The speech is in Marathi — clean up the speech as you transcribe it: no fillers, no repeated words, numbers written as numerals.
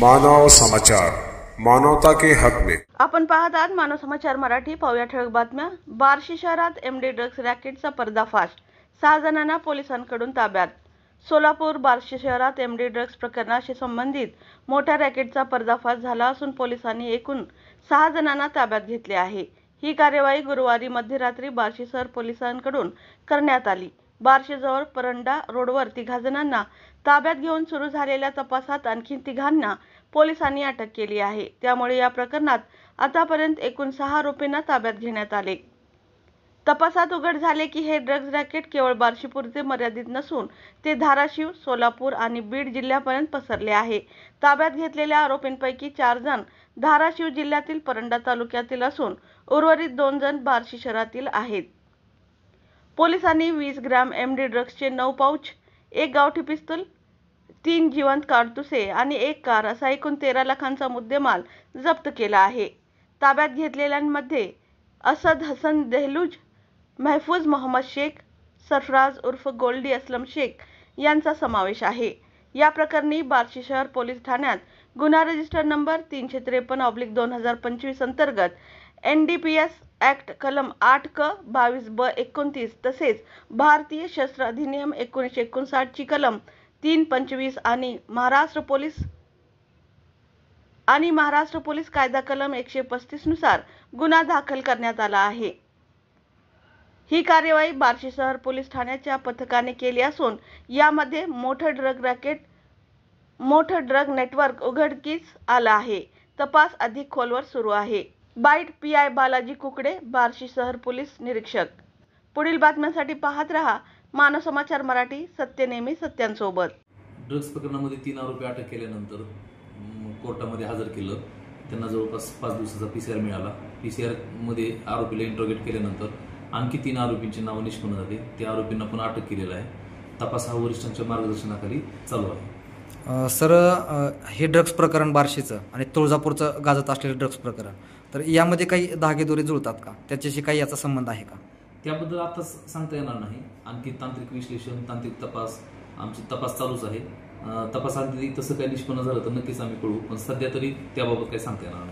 मानव समाचार, मानवता के हक में। आपण पाहत आहात मानव समाचार मराठी। पाहूया ठळक बातम्या। बार्शी शहरात एमडी ड्रग्ज रॅकेटचा पर्दाफाश, 6 जणांना पोलिसांकडून ताब्यात। सोलापूर बार्शी शहरात एमडी ड्रग्ज प्रकरणाशी संबंधित मोठ्या रॅकेटचा पर्दाफाश झाला असून पोलिसांनी एकूण 6 जणांना ताब्यात घेतले आहे। ही कार्यवाही गुरुवारी मध्यरात्री बार्शी शहर पोलिसांकडून करण्यात आली। बार्शीजवळ परंडा रोडवर 3 जणांना ताब्यात घेऊन सुरू झालेल्या तपासात आणखी 3 पोलिसांनी अटक केली आहे। त्यामुळे या प्रकरणात आतापर्यंत एकूण 6 आरोपींना ताब्यात घेण्यात आले। तपासात उघड झाले की हे ड्रग्ज रॅकेट केवळ बार्शीपुरते मर्यादित नसून ते धाराशिव, सोलापूर आणि बीड जिल्ह्यापर्यंत पसरले आहे। ताब्यात घेतलेल्या आरोपींपैकी 4 जण धाराशिव जिल्ह्यातील परंडा तालुक्यातील असून उर्वरित 2 जण बार्शी शहरातील आहेत। पोलिसांनी 20 ग्रॅम एमडी ड्रग्जचे 9 पाउच, 1 गावठी पिस्तूल, 3 जिवंत काडतुसे आणि 1 कार असा एकूण 13 लाखांचा मुद्देमाल जप्त केला आहे। ताब्यात घेतलेल्यांमध्ये असद हसन देहलूज, महफूज मोहम्मद शेख, सरफराज उर्फ गोल्डी असलम शेख यांचा समावेश आहे। या प्रकरणी बार्शी शहर पोलीस ठाण्यात गुन्हा रजिस्टर नंबर 353/2025 अंतर्गत NDPS ऍक्ट कलम 8 क 22 ब 29 तसेच भारतीय शस्त्र अधिनियम 1959 ची कलम 325 आणि महाराष्ट्र पोलीस कायदा कलम 135 नुसार गुन्हा दाखल करण्यात आला आहे। ही कार्यवाही बार्शी शहर पोलीस ठाण्याच्या पथकाने केली असून यामध्ये मोठं ड्रग नेटवर्क उघडकीस आलं आहे। तपास अधिक खोलवर सुरू आहे। बाईट PI बालाजी कुकडे, बार्शी शहर पोलीस निरीक्षक। पुढील बातम्यांसाठी पाहत रहा मानव समाचार मराठी, सत्य नेहमी सत्यांसोबत। ड्रग्ज प्रकरणामध्ये 3 आरोपी अटक केल्यानंतर कोर्टामध्ये हजर केलं। त्यांना जवळपास 5 दिवसाचा PCR मिळाला। PCR मध्ये आरोपीला इंट्रोगेट केल्यानंतर आणखी 3 आरोपींची नावं निष्पन्न झाली। त्या आरोपींना पण अटक केलेला आहे। तपास हा वरिष्ठांच्या मार्गदर्शनाखाली चालू आहे। सर, हे ड्रग्ज प्रकरण बार्शीचं आणि तुळजापूरचं गाजत असलेलं ड्रग्ज प्रकरण, तर यामध्ये काही धागेदोरे जुळतात का? त्याच्याशी काही याचा संबंध आहे का? त्याबद्दल आता सांगता येणार नाही। आणखी तांत्रिक विश्लेषण, तांत्रिक तपास, आमची तपास चालूच आहे। तपासांती तसं काही निष्पन्न झालं तर नक्कीच आम्ही कळवू, पण सध्या तरी त्याबाबत काही सांगता येणार नाही।